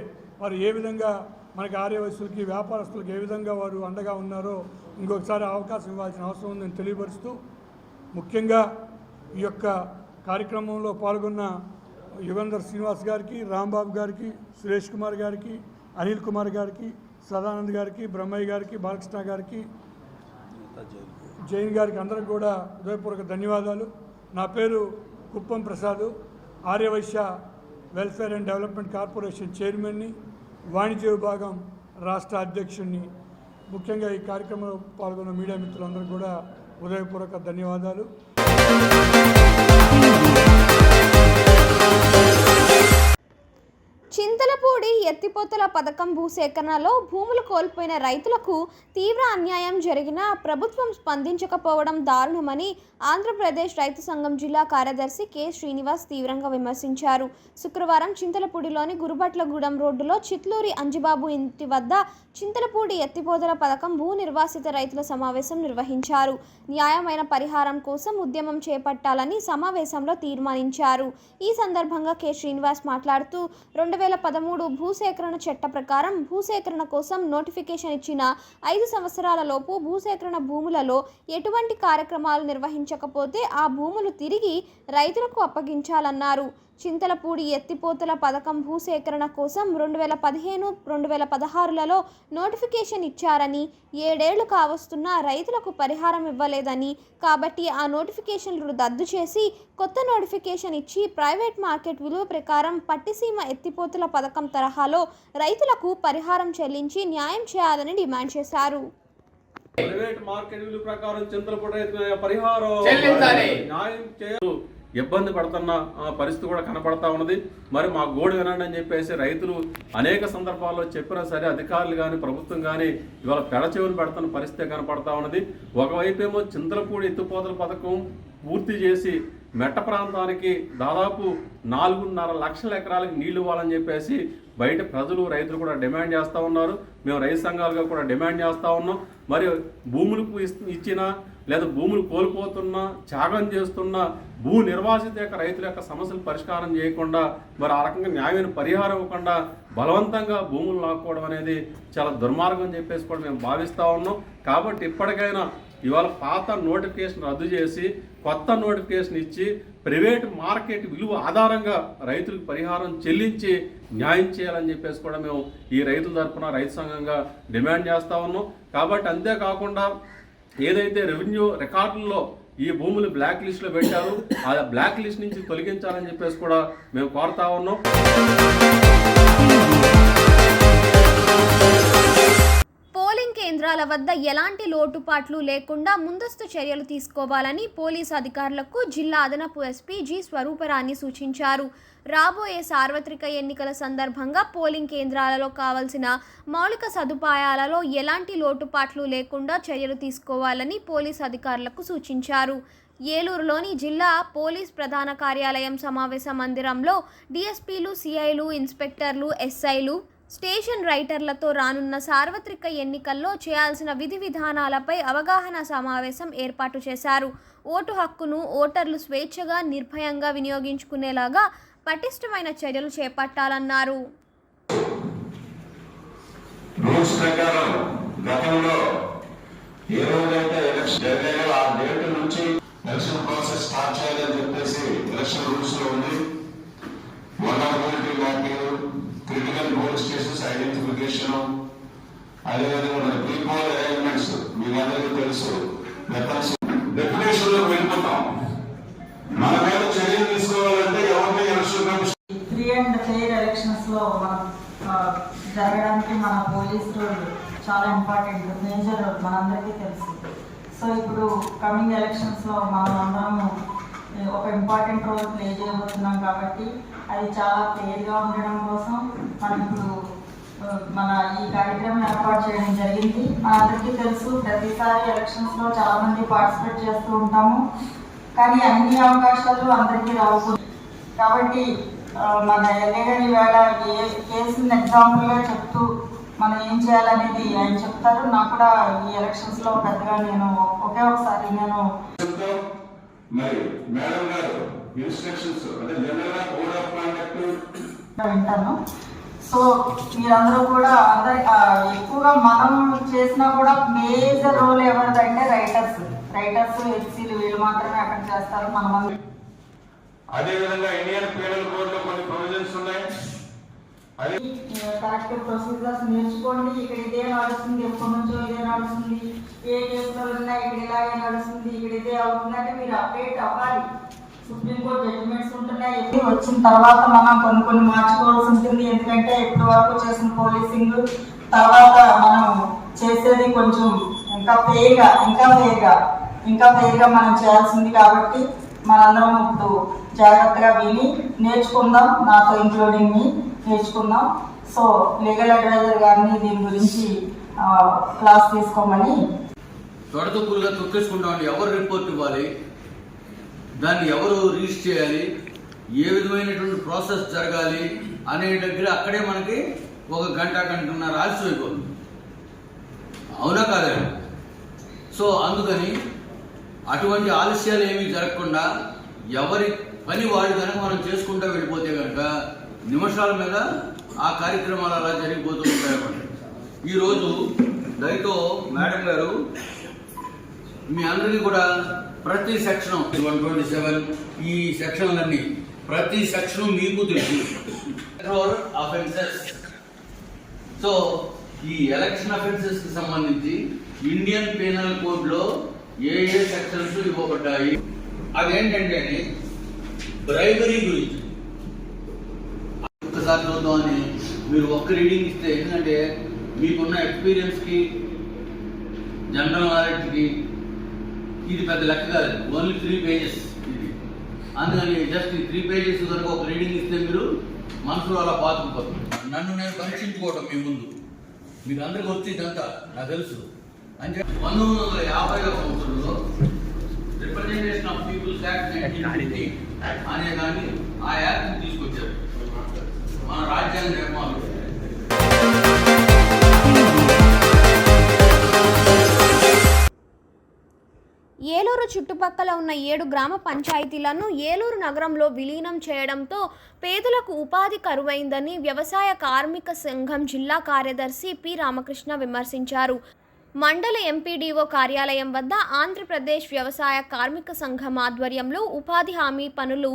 వారు ఏ విధంగా మనకి ఆర్యవైశ్యులకి వ్యాపారస్తులకు ఏ విధంగా వారు అండగా ఉన్నారో ఇంకొకసారి అవకాశం ఇవ్వాల్సిన అవసరం ఉందని తెలియపరుస్తూ, ముఖ్యంగా ఈ యొక్క కార్యక్రమంలో పాల్గొన్న యుగంధర్ శ్రీనివాస్ గారికి, రాంబాబు గారికి, సురేష్ కుమార్ గారికి, అనిల్ కుమార్ గారికి, సదానంద్ గారికి, బ్రహ్మయ్య గారికి, బాలకృష్ణ గారికి, జైన్ గారికి అందరికి కూడా హృదయపూర్వక ధన్యవాదాలు. నా పేరు Kuppam Prasad, Arya Vaishya welfare and development corporation చైర్మన్ని, వాణిజ్య విభాగం రాష్ట్ర అధ్యక్షుడిని. ముఖ్యంగా ఈ కార్యక్రమంలో పాల్గొన్న మీడియా మిత్రులందరికీ కూడా హృదయపూర్వక ధన్యవాదాలు. చింతలపూడి ఎత్తిపోతల పథకం భూసేకరణలో భూములు కోల్పోయిన రైతులకు తీవ్ర అన్యాయం జరిగినా ప్రభుత్వం స్పందించకపోవడం దారుణమని ఆంధ్రప్రదేశ్ రైతు సంఘం జిల్లా కార్యదర్శి కె శ్రీనివాస్ తీవ్రంగా విమర్శించారు. శుక్రవారం చింతలపూడిలోని గురుబట్లగూడెం రోడ్డులో చిట్లూరి అంజిబాబు ఇంటి వద్ద చింతలపూడి ఎత్తిపోతల పథకం భూ నిర్వాసిత రైతుల సమావేశం నిర్వహించారు. న్యాయమైన పరిహారం కోసం ఉద్యమం చేపట్టాలని సమావేశంలో తీర్మానించారు. ఈ సందర్భంగా కె శ్రీనివాస్ మాట్లాడుతూ 2013 భూసేకరణ చట్ట ప్రకారం భూసేకరణ కోసం నోటిఫికేషన్ ఇచ్చిన 5 సంవత్సరాల లోపు భూసేకరణ భూములలో ఎటువంటి కార్యక్రమాలు నిర్వహించకపోతే ఆ భూములు తిరిగి రైతులకు అప్పగించాలన్నారు. చింతలపూడి ఎత్తిపోతల పథకం భూసేకరణ కోసం 2015, 2016లలో నోటిఫికేషన్ ఇచ్చారని, 7 ఏళ్లు కావస్తున్నా రైతులకు పరిహారం ఇవ్వలేదని, కాబట్టి ఆ నోటిఫికేషన్లు రద్దు చేసి కొత్త నోటిఫికేషన్ ఇచ్చి ప్రైవేట్ మార్కెట్ విలువ ప్రకారం పట్టిసీమ ఎత్తిపోతల పథకం తరహాలో రైతులకు పరిహారం చెల్లించి న్యాయం చేయాలని డిమాండ్ చేశారు. ప్రైవేట్ మార్కెట్ విలువ ప్రకారం చింతలపూడి పరిహారం చెల్లించాలి, న్యాయం చేయాలి. ఇబ్బంది పడుతున్న పరిస్థితి కూడా కనపడతా ఉన్నది. మరి మా గోడు వినండి అని చెప్పేసి రైతులు అనేక సందర్భాల్లో చెప్పినా సరే అధికారులు కానీ ప్రభుత్వం కానీ ఇవాళ పెడచెవులు పెడుతున్న పరిస్థితి కనపడతా ఉన్నది. ఒకవైపు ఏమో చింతలపూడి ఎత్తిపోతల పథకం పూర్తి చేసి మెట్ట ప్రాంతానికి దాదాపు 4.5 లక్షల ఎకరాలకు నీళ్లు ఇవ్వాలని చెప్పేసి బయట ప్రజలు రైతులు కూడా డిమాండ్ చేస్తూ ఉన్నారు. మేము రైతు సంఘాలుగా కూడా డిమాండ్ చేస్తూ ఉన్నాం. మరి భూములకు ఇచ్చిన లేదా భూములు కోల్పోతున్నా త్యాగం చేస్తున్న భూ నిర్వాసిత యొక్క రైతుల యొక్క సమస్యలు పరిష్కారం చేయకుండా మరి ఆ రకంగా న్యాయమైన పరిహారం ఇవ్వకుండా బలవంతంగా భూములు లాక్కోవడం అనేది చాలా దుర్మార్గం అని చెప్పేసి కూడా మేము భావిస్తూ ఉన్నాం. కాబట్టి ఇప్పటికైనా ఇవాళ పాత నోటిఫికేషన్ రద్దు చేసి కొత్త నోటిఫికేషన్ ఇచ్చి ప్రైవేట్ మార్కెట్ విలువ ఆధారంగా రైతులకు పరిహారం చెల్లించి న్యాయం చేయాలని చెప్పేసి కూడా మేము ఈ రైతుల తరఫున రైతు సంఘంగా డిమాండ్ చేస్తూ ఉన్నాం. కాబట్టి అంతేకాకుండా ఏదైతే రెవెన్యూ రికార్డుల్లో ఈ భూములు బ్లాక్ లిస్ట్లో పెట్టారు ఆ బ్లాక్ లిస్ట్ నుంచి తొలగించాలని చెప్పేసి కూడా మేము కోరుతా ఉన్నాం. పోలింగ్ కేంద్రాల వద్ద ఎలాంటి లోటుపాట్లు లేకుండా ముందస్తు చర్యలు తీసుకోవాలని పోలీసు అధికారులకు జిల్లా అదనపు ఎస్పీ జి స్వరూపరాణి సూచించారు. రాబోయే సార్వత్రిక ఎన్నికల సందర్భంగా పోలింగ్ కేంద్రాలలో కావాల్సిన మౌలిక సదుపాయాలలో ఎలాంటి లోటుపాట్లు లేకుండా చర్యలు తీసుకోవాలని పోలీసు అధికారులకు సూచించారు. ఏలూరులోని జిల్లా పోలీస్ ప్రధాన కార్యాలయం సమావేశ మందిరంలో డీఎస్పీలు, సిఐలు, ఇన్స్పెక్టర్లు, ఎస్ఐలు, స్టేషన్ రైటర్లతో రానున్న సార్వత్రిక ఎన్నికల్లో చేయాల్సిన విధి విధానాలపై అవగాహన సమావేశం ఏర్పాటు చేశారు. ఓటు హక్కును ఓటర్లు స్వేచ్ఛగా నిర్భయంగా వినియోగించుకునేలాగా పటిష్టమైన చర్యలు చేపట్టాలన్నారు. రూల్స్ ప్రకారం గతంలో ఏ రోజైతే ఎలక్షన్ జరిగాయో ఆ డేట్ నుంచి ఎలక్షన్ ప్రాసెస్ స్టార్ట్ చేయాలని చెప్పేసి ఎలక్షన్ రూల్స్ లో ఉంది. Vulnerability mapping, critical polling stations identification, అదేవిధంగా మన ప్రీ పోల్ అరేంజ్మెంట్స్ మీకు అందరికీ తెలుసు. వెపన్స్ డెఫినేషన్ లో వెళ్ళిపోతాం. మన మీద చర్యలు తీసుకోవాలంటే ఎవరిని election commission free and fair elections లో మనం జరగడానికి మన పోలీస్ రోల్ చాలా ఇంపార్టెంట్, మేజర్ రోల్ మనందరికీ తెలుసు. సో ఇప్పుడు కమింగ్ ఎలక్షన్స్లో మనం అందరం ఒక ఇంపార్టెంట్ రోల్ ప్లే చేయబోతున్నాం కాబట్టి అది చాలా ఫెయిర్గా ఉండడం కోసం మనం ఇప్పుడు మన ఈ కార్యక్రమం ఏర్పాటు చేయడం జరిగింది. మనందరికీ తెలుసు ప్రతిసారి ఎలక్షన్స్లో చాలామంది పార్టిసిపేట్ చేస్తూ ఉంటాము, కానీ అన్ని అవకాశాలు అందరికీ రావు. కాబట్టి మన ఎల్ఏ గారి వేళ ఏ కేసుని ఎగ్జాంపుల్గా చెప్తూ మనం ఏం చేయాలనేది ఆయన చెప్తారు. నాకు కూడా ఈ ఎలక్షన్స్లో పెద్దగా నేను ఒకే ఒకసారి నేను వింటాను. సో మీరందరూ కూడా ఎక్కువగా మనం చేసినా కూడా మేజర్ రోల్ ఎవరిదంటే రైటర్స్, హెచ్సీలు వీళ్ళు మాత్రమే అక్కడ చేస్తారు. మనం అదేవిధంగా ఇండియన్ పీనల్ కోడ్ లో కొన్ని ప్రొవిజన్స్ ఉన్నాయి. కరెక్ట్ ప్రొసీజర్స్ నేర్చుకోండి. ఇక్కడ ఇదే నడుస్తుంది, ఎప్పటి నుంచో ఇదే నడుస్తుంది, ఏ కేసులో ఉన్నా ఇక్కడ ఇలాగే నడుస్తుంది, ఇక్కడ ఇదే అవుతుందంటే మీరు అప్డేట్ అవ్వాలి. సుప్రీంకోర్టు జడ్జిమెంట్స్ ఉంటున్నాయి, వచ్చిన తర్వాత మనం కొన్ని మార్చుకోవాల్సి ఉంటుంది. ఎందుకంటే ఇప్పటి వరకు చేసిన పోలీసింగ్ తర్వాత మనం చేసేది కొంచెం ఇంకా ఫెయిర్గా మనం చేయాల్సింది. కాబట్టి మనందరం ఇప్పుడు జాగ్రత్తగా విని నేర్చుకుందాం, నాతో ఇంక్లూడింగ్ మీ నేర్చుకుందాం. సో లీగల్ అడ్వైజర్ గారిని దీని గురించి క్లాస్ తీసుకోమని తొడతొక్కులుగా తొక్కేసుకుంటామండి. ఎవరు రిపోర్ట్ ఇవ్వాలి, దాన్ని ఎవరు రిజిస్టర్ చేయాలి, ఏ విధమైనటువంటి ప్రాసెస్ జరగాలి అనే దగ్గర అక్కడే మనకి ఒక గంటన్నర ఆలస్యం అయిపోతుంది. అవునా కాదా? సో అందుకని అటువంటి ఆలస్యాలు ఏమీ జరగకుండా ఎవరి పని వాళ్ళు కనుక మనం చేసుకుంటూ వెళ్ళిపోతే కనుక నిమిషాల మీద ఆ కార్యక్రమాలు అలా జరిగిపోతూ ఉంటాయన్నమాట. ఈరోజు దయతో మేడం గారు మీ అందరికీ కూడా ప్రతి సెక్షన్ 127 ఈ సెక్షన్లన్నీ ప్రతి సెక్షన్ మీకు తెలుసు. అఫెన్సెస్, సో ఈ ఎలక్షన్ అఫెన్సెస్ కి సంబంధించి ఇండియన్ పీనల్ కోడ్ లో ఏ సెక్షన్స్ ఇవ్వబడ్డాయి. అదేంటంటే బ్రైబరీ గురించి ఒక్కసారి చూద్దామని మీరు ఒక్క రీడింగ్ ఇస్తే, ఎందుకంటే మీకున్న ఎక్స్పీరియన్స్కి జనరల్ నాలెడ్జ్కి ఇది పెద్ద లెక్క కాదు. ఓన్లీ 3 pages ఇది. అందుకని జస్ట్ ఈ 3 pages కనుక ఒక రీడింగ్ ఇస్తే మీరు మనసులో అలా పాతుకుపోతుంది. నన్ను నేను పరీక్షించుకోవటం మీ ముందు మీకు అందరికి వచ్చి ఇదంతా నాకు తెలుసు. అంటే 1950వ సంవత్సరంలో రిప్రజెంటేషన్ ఆఫ్ పీపుల్స్ యాక్ట్ 1950 అనే దాన్ని ఆ యాక్ట్ తీసుకొచ్చారు మన రాజ్యాంగ నిర్మాణం. ఏలూరు చుట్టుపక్కల ఉన్న 7 గ్రామ పంచాయతీలను ఏలూరు నగరంలో విలీనం చేయడంతో పేదలకు ఉపాధి కరువైందని వ్యవసాయ కార్మిక సంఘం జిల్లా కార్యదర్శి పి రామకృష్ణ విమర్శించారు. మండల ఎంపీడీఓ కార్యాలయం వద్ద ఆంధ్రప్రదేశ్ వ్యవసాయ కార్మిక సంఘం ఆధ్వర్యంలో ఉపాధి హామీ పనులు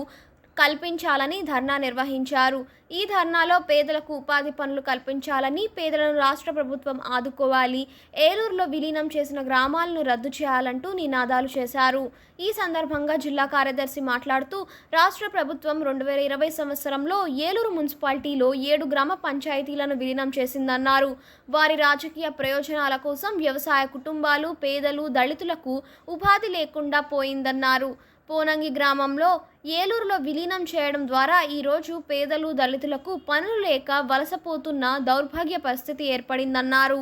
కల్పించాలని ధర్నా నిర్వహించారు. ఈ ధర్నాలో పేదలకు ఉపాధి పనులు కల్పించాలని, పేదలను రాష్ట్ర ప్రభుత్వం ఆదుకోవాలి, ఏలూరులో విలీనం చేసిన గ్రామాలను రద్దు చేయాలంటూ నినాదాలు చేశారు. ఈ సందర్భంగా జిల్లా కార్యదర్శి మాట్లాడుతూ రాష్ట్ర ప్రభుత్వం 2020 సంవత్సరంలో ఏలూరు మున్సిపాలిటీలో 7 గ్రామ పంచాయతీలను విలీనం చేసిందన్నారు. వారి రాజకీయ ప్రయోజనాల కోసం వ్యవసాయ కుటుంబాలు, పేదలు, దళితులకు ఉపాధి లేకుండా పోయిందన్నారు. పోనంగి గ్రామంలో ఏలూరులో విలీనం చేయడం ద్వారా ఈరోజు పేదలు, దళితులకు పనులు లేక వలసపోతున్న దౌర్భాగ్య పరిస్థితి ఏర్పడిందన్నారు.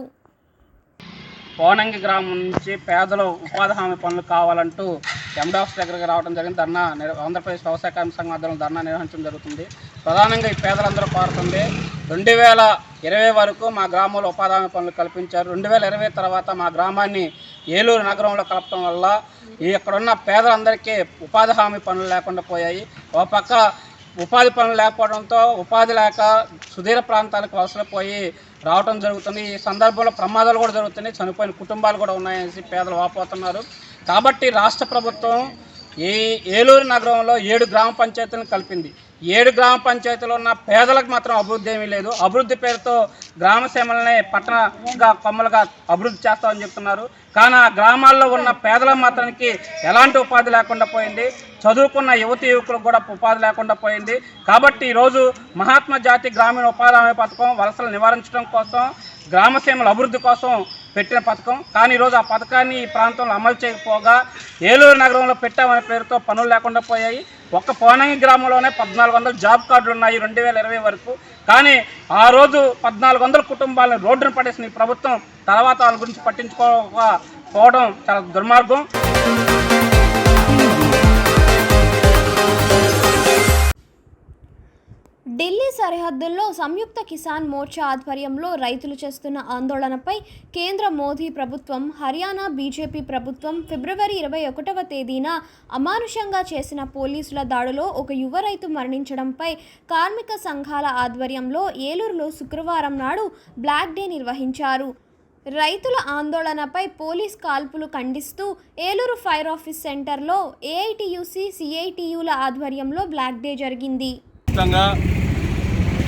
పోనంగి గ్రామం నుంచి పేదలు ఉపాధి హామీ పనులు కావాలంటూ ఎండాఫ్స్ దగ్గరికి రావడం జరిగింది. ఆంధ్రప్రదేశ్ వ్యవసాయ కార్మిక సంఘం ఆధ్వర్యంలో ధర్నా నిర్వహించడం జరుగుతుంది. ప్రధానంగా ఈ పేదలందరూ కోరుతుంది 2020 వరకు మా గ్రామంలో ఉపాధి హామీ పనులు కల్పించారు. 2020 తర్వాత మా గ్రామాన్ని ఏలూరు నగరంలో కలపడం వల్ల ఇక్కడున్న పేదలందరికీ ఉపాధి హామీ పనులు లేకుండా పోయాయి. ఒక పక్క ఉపాధి పనులు లేకపోవడంతో ఉపాధి లేక సుదూర ప్రాంతాలకు వలసపోయి రావడం జరుగుతుంది. ఈ సందర్భంలో ప్రమాదాలు కూడా జరుగుతున్నాయి, చనిపోయిన కుటుంబాలు కూడా ఉన్నాయనేసి పేదలు వాపోతున్నారు. కాబట్టి రాష్ట్ర ప్రభుత్వం ఈ ఏలూరు నగరంలో 7 గ్రామ పంచాయతీలను కలిపింది. 7 గ్రామ పంచాయతీలో ఉన్న పేదలకు మాత్రం అభివృద్ధి ఏమీ లేదు. అభివృద్ధి పేరుతో గ్రామ సీమలనే పట్టణంగా కొమ్మలుగా అభివృద్ధి చేస్తామని చెప్తున్నారు. కానీ ఆ గ్రామాల్లో ఉన్న పేదల మాత్రానికి ఎలాంటి ఉపాధి లేకుండా పోయింది. చదువుకున్న యువతి యువకులకు కూడా ఉపాధి లేకుండా పోయింది. కాబట్టి ఈరోజు మహాత్మా జాతీయ గ్రామీణ ఉపాధి హామీ పథకం వలసలు నివారించడం కోసం, గ్రామ సీమల అభివృద్ధి కోసం పెట్టిన పథకం. కానీ ఈరోజు ఆ పథకాన్ని ఈ ప్రాంతంలో అమలు చేయకపోగా ఏలూరు నగరంలో పెట్టామనే పేరుతో పనులు లేకుండా పోయాయి. ఒక్క పోనంగి గ్రామంలోనే 1400 జాబ్ కార్డులు ఉన్నాయి 2020 వరకు. కానీ ఆ రోజు 1400 కుటుంబాలను రోడ్డును పడేసిన ఈ ప్రభుత్వం తర్వాత వాళ్ళ గురించి పట్టించుకోకపోవడం చాలా దుర్మార్గం. ఢిల్లీ సరిహద్దుల్లో సంయుక్త కిసాన్ మోర్చా ఆధ్వర్యంలో రైతులు చేస్తున్న ఆందోళనపై కేంద్ర మోదీ ప్రభుత్వం, హర్యానా బీజేపీ ప్రభుత్వం ఫిబ్రవరి 21వ తేదీన అమానుషంగా చేసిన పోలీసుల దాడిలో ఒక యువ రైతు మరణించడంపై కార్మిక సంఘాల ఆధ్వర్యంలో ఏలూరులో శుక్రవారం నాడు బ్లాక్ డే నిర్వహించారు. రైతుల ఆందోళనపై పోలీస్ కాల్పులు ఖండిస్తూ ఏలూరు ఫైర్ ఆఫీస్ సెంటర్లో ఏఐటియుసి, సిఐటియుల ఆధ్వర్యంలో బ్లాక్ డే జరిగింది.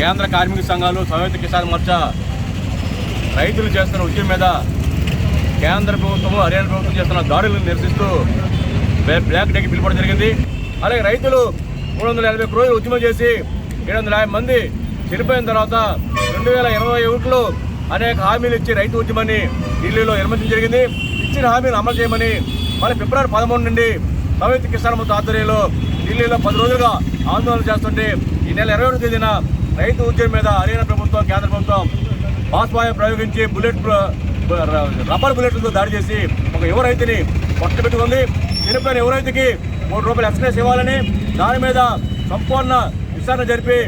కేంద్ర కార్మిక సంఘాలు, సంయుక్త కిసాన్ మోర్చా రైతులు చేస్తున్న ఉద్యమం మీద కేంద్ర ప్రభుత్వం, హర్యానా ప్రభుత్వం చేస్తున్న దాడులను నిరసిస్తూ బ్లాక్ డేకి పిలుపుకోవడం జరిగింది. అలాగే రైతులు 380 రోజులు ఉద్యమం చేసి 750 మంది చనిపోయిన తర్వాత 2021లో అనేక హామీలు ఇచ్చి రైతు ఉద్యమాన్ని ఢిల్లీలో నిర్మించడం జరిగింది. ఇచ్చిన హామీలు అమలు చేయమని మళ్ళీ ఫిబ్రవరి 13 నుండి సంయుక్త కిసాన్ మోర్చా ఆధ్వర్యంలో ఢిల్లీలో 10 రోజులుగా ఆందోళన చేస్తుంటే ఈ నెల 21వ తేదీన రైతు ఉద్యమం మీద హర్యానా ప్రభుత్వం, కేంద్ర ప్రభుత్వం బాష్పాయం ప్రయోగించి రబ్బర్ బుల్లెట్లతో దాడి చేసి ఒక యువ రైతుని పట్టుబెట్టుకుంది. చనిపోయిన యువ రైతుకి ₹3 ఎక్స్గ్రేస్ ఇవ్వాలని, దాని మీద సంపూర్ణ విచారణ జరిపి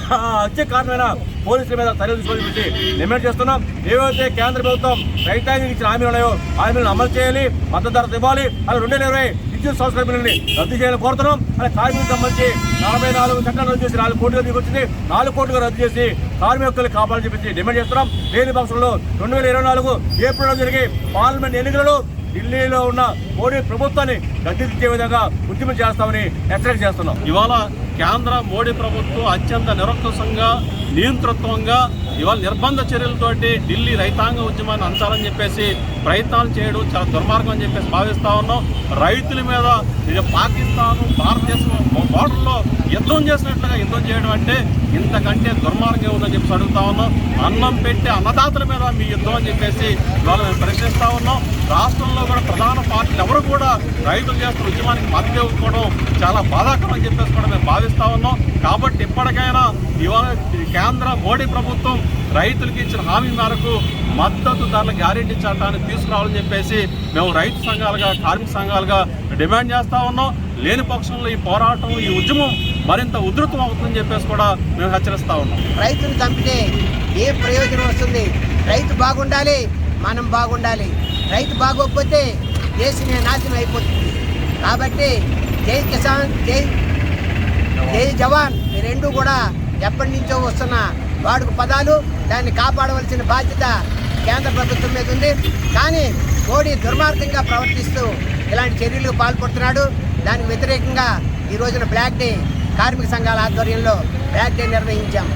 హత్య కారణమైన పోలీసుల మీద చర్యలు తీసుకోవాలని డిమాండ్ చేస్తున్నాం. ఏవైతే కేంద్ర ప్రభుత్వం రైతాంగానికి ఇచ్చిన హామీలు ఉన్నాయో హామీలను అమలు చేయాలి, మద్దతు ధర ఇవ్వాలి. అలాగే 2020 విద్యుత్ సంస్కరణ బిల్లుని రద్దు చేయాలని కోరుతున్నాం. అలాగే కార్మికులకు సంబంధించి 44 చట్టాలు రద్దు చేసి 4 కోట్లుగా దిగొచ్చింది, 4 కోట్లుగా రద్దు చేసి కార్మికులు కాపాలని చెప్పి డిమాండ్ చేస్తున్నాం. లేని పక్షంలో 2024 ఏప్రిల్లో జరిగే పార్లమెంట్ ఎన్నికలలో ఢిల్లీలో ఉన్న మోడీ ప్రభుత్వాన్ని గద్దెదించే విధంగా ఉద్యమం చేస్తామని హెచ్చరిక చేస్తున్నాం. ఇవాళ కేంద్ర మోడీ ప్రభుత్వం అత్యంత నిరంకుశంగా, నియంతృత్వంగా ఇవాళ నిర్బంధ చర్యలతోటి ఢిల్లీ రైతాంగ ఉద్యమాన్ని అంచాలని చెప్పేసి ప్రయత్నాలు చేయడం చాలా దుర్మార్గం అని చెప్పేసి భావిస్తా ఉన్నాం. రైతుల మీద పాకిస్తాన్, భారతదేశం బోర్డర్లో యుద్ధం చేసినట్లుగా యుద్ధం చేయడం అంటే ఇంతకంటే దుర్మార్గం ఉందని చెప్పేసి అడుగుతా ఉన్నాం. అన్నం పెట్టే అన్నదాతల మీద మీ యుద్ధం అని చెప్పేసి ఇవాళ మేము ప్రశ్నిస్తా ఉన్నాం. రాష్ట్రంలో కూడా ప్రధాన పార్టీలు ఎవరు కూడా రైతులు చేస్తున్న ఉద్యమానికి మద్దతు ఇవ్వకపోవడం చాలా బాధాకరం అని చెప్పేసి కూడా మేము భావిస్తా ఉన్నాం. కాబట్టి ఇప్పటికైనా ఇవాళ కేంద్ర మోడీ ప్రభుత్వం రైతులకు ఇచ్చిన హామీ మేరకు మద్దతు ధరల గ్యారెంటీ చట్టాన్ని తీసుకురావాలని చెప్పేసి మేము రైతు సంఘాలుగా, కార్మిక సంఘాలుగా డిమాండ్ చేస్తూ ఉన్నాం. లేని పక్షంలో ఈ పోరాటం, ఈ ఉద్యమం మరింత ఉధృతం అవుతుందని చెప్పేసి కూడా మేము హెచ్చరిస్తూ ఉన్నాం. రైతును చంపితే ఏ ప్రయోజనం వస్తుంది? రైతు బాగుండాలి, మనం బాగుండాలి. రైతు బాగోకపోతే దేశమే నాశనం అయిపోతుంది. కాబట్టి జై కిసాన్, జై జవాన్ ఈ రెండు కూడా ఎప్పటి నుంచో వస్తున్న వాడుక పదాలు. దాన్ని కాపాడవలసిన బాధ్యత కేంద్ర ప్రభుత్వం మీద ఉంది. కానీ మోడీ దుర్మార్గంగా ప్రవర్తిస్తూ ఇలాంటి చర్యలకు పాల్పడుతున్నాడు. దానికి వ్యతిరేకంగా ఈ రోజున బ్లాక్ డే కార్మిక సంఘాల ఆధ్వర్యంలో బ్లాక్ డే నిర్వహించాం.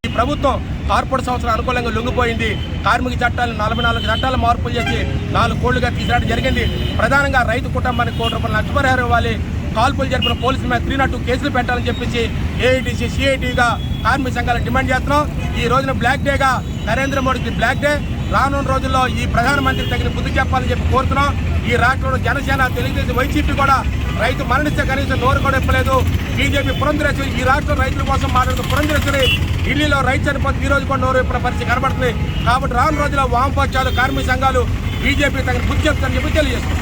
ఈ ప్రభుత్వం కార్పొరేట్ సంవత్సరం అనుకూలంగా లొంగిపోయింది. కార్మిక చట్టాలు 44 చట్టాలు మార్పులు చేసి 4 కోళ్లుగా తీసుకురావడం జరిగింది. ప్రధానంగా రైతు కుటుంబానికి ₹1 నష్టపరిహారం ఇవ్వాలి, కాల్పులు జరిపిన పోలీసుల మీద 302 కేసులు పెట్టాలని చెప్పేసి ఏఐటీసీ, సిఐటీగా కార్మిక సంఘాలు డిమాండ్ చేస్తున్నాం. ఈ రోజున బ్లాక్ డేగా నరేంద్ర మోడీకి బ్లాక్ డే. రానున్న రోజుల్లో ఈ ప్రధానమంత్రి తగిన బుద్ధి చెప్పాలని చెప్పి కోరుతున్నాం. ఈ రాష్ట్రంలో జనసేన, తెలుగుదేశం, వైసీపీ కూడా రైతు మరణిస్తే కనీసం నోరు కూడా ఇప్పలేదు. బీజేపీ పురంధరేశ్వరి ఈ రాష్ట్రం రైతుల కోసం మాట్లాడుతూ పురంధరేశ్వరి ఢిల్లీలో రైతు చనిపోతే ఈ రోజు కూడా నోరు ఇప్పటి పరిస్థితి కనబడుతుంది. కాబట్టి రానున్న రోజుల్లో వామపక్షాలు, కార్మిక సంఘాలు బీజేపీ తగిన బుద్ధి చెప్తారని చెప్పి తెలియజేస్తున్నాం.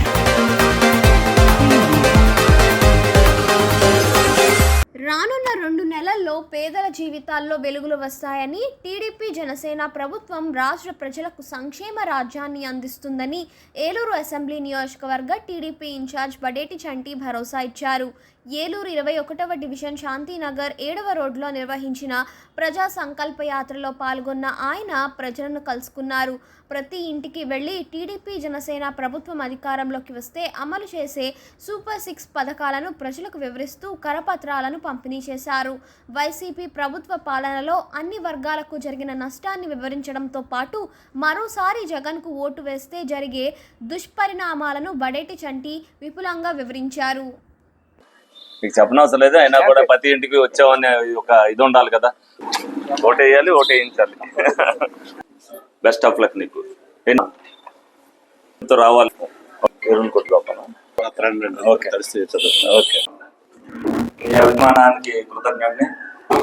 రానున్న 2 నెలల్లో పేదల జీవితాల్లో వెలుగులు వస్తాయని, టీడీపీ జనసేన ప్రభుత్వం రాష్ట్ర ప్రజలకు సంక్షేమ రాజ్యాన్ని అందిస్తుందని ఏలూరు అసెంబ్లీ నియోజకవర్గ టీడీపీ ఇన్ఛార్జ్ బడేటి చంటి భరోసా ఇచ్చారు. ఏలూరు 21వ డివిజన్ శాంతినగర్ 7వ రోడ్లో నిర్వహించిన ప్రజా సంకల్ప యాత్రలో పాల్గొన్న ఆయన ప్రజలను కలుసుకున్నారు. ప్రతి ఇంటికి వెళ్లి టీడీపీ జనసేన ప్రభుత్వం అధికారంలోకి వస్తే అమలు చేసే సూపర్ 6 పథకాలను ప్రజలకు వివరిస్తూ కరపత్రాలను పంపిణీ చేశారు. వైసీపీ ప్రభుత్వ పాలనలో అన్ని వర్గాలకు జరిగిన నష్టాన్ని వివరించడంతో పాటు మరోసారి జగన్కు ఓటు వేస్తే జరిగే దుష్పరిణామాలను బడేటి చంటి విపులంగా వివరించారు. మీకు చెప్పనవసరం లేదు, అయినా కూడా ప్రతి ఇంటికి వచ్చామనే ఒక ఇది ఉండాలి కదా. ఓటేయాలి, ఓటేయించాలి. బెస్ట్ ఆఫ్ లక్ నీకు. రావాలి ఓకే. ఈ అభిమానానికి కృతజ్ఞతని.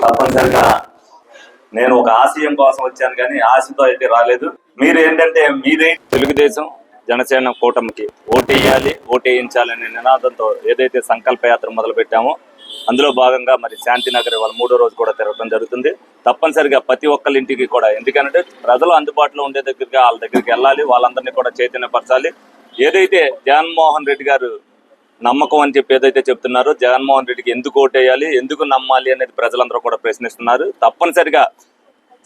తప్పనిసరిగా నేను ఒక ఆశయం కోసం వచ్చాను కానీ ఆశతో అయితే రాలేదు. మీరు ఏంటంటే మీరే తెలుగుదేశం జనసేన కూటమికి ఓటేయాలి, ఓటేయించాలనే నినాదంతో ఏదైతే సంకల్ప యాత్ర మొదలు పెట్టామో అందులో భాగంగా మరి శాంతినగర్ వాళ్ళ 3వ రోజు కూడా తిరగడం జరుగుతుంది. తప్పనిసరిగా ప్రతి ఒక్కరి ఇంటికి కూడా, ఎందుకంటే ప్రజలు అందుబాటులో ఉండే దగ్గరికి వాళ్ళ దగ్గరికి వెళ్ళాలి, వాళ్ళందరినీ కూడా చైతన్యపరచాలి. ఏదైతే జగన్మోహన్ రెడ్డి గారు నమ్మకం అని చెప్పి ఏదైతే చెప్తున్నారో, జగన్మోహన్ రెడ్డికి ఎందుకు ఓటేయాలి, ఎందుకు నమ్మాలి అనేది ప్రజలందరూ కూడా ప్రశ్నిస్తున్నారు. తప్పనిసరిగా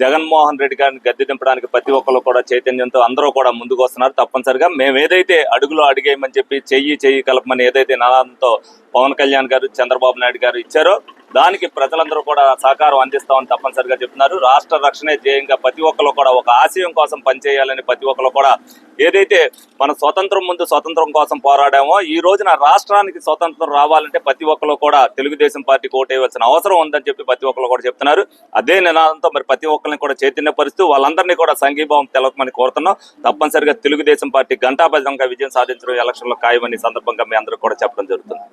జగన్మోహన్ రెడ్డి గారిని గద్దె దింపడానికి ప్రతి ఒక్కరు కూడా చైతన్యంతో అందరూ కూడా ముందుకు వస్తున్నారు. తప్పనిసరిగా మేము ఏదైతే అడుగులో అడిగేయమని చెప్పి చెయ్యి కలపమని ఏదైతే నినాదంతో పవన్ కళ్యాణ్ గారు, చంద్రబాబు నాయుడు గారు ఇచ్చారో దానికి ప్రజలందరూ కూడా సహకారం అందిస్తామని తప్పనిసరిగా చెప్తున్నారు. రాష్ట్ర రక్షణే ధ్యేయంగా ప్రతి ఒక్కరు కూడా ఒక ఆశయం కోసం పనిచేయాలని ప్రతి ఒక్కరు కూడా ఏదైతే మన స్వతంత్రం ముందు స్వతంత్రం కోసం పోరాడామో ఈ రోజున రాష్ట్రానికి స్వతంత్రం రావాలంటే ప్రతి ఒక్కరు కూడా తెలుగుదేశం పార్టీకి ఓటేయవలసిన అవసరం ఉందని చెప్పి ప్రతి ఒక్కరు కూడా చెప్తున్నారు. అదే నినాదంతో మరి ప్రతి ఒక్కరిని కూడా చైతన్యపరుస్తూ వాళ్ళందరినీ కూడా సంఘీభావం తెలపమని కోరుతున్నాం. తప్పనిసరిగా తెలుగుదేశం పార్టీ ఘంటాబద్ధంగా విజయం సాధించడం ఎలక్షన్లో ఖాయమని సందర్భంగా మీ అందరూ కూడా చెప్పడం జరుగుతుంది.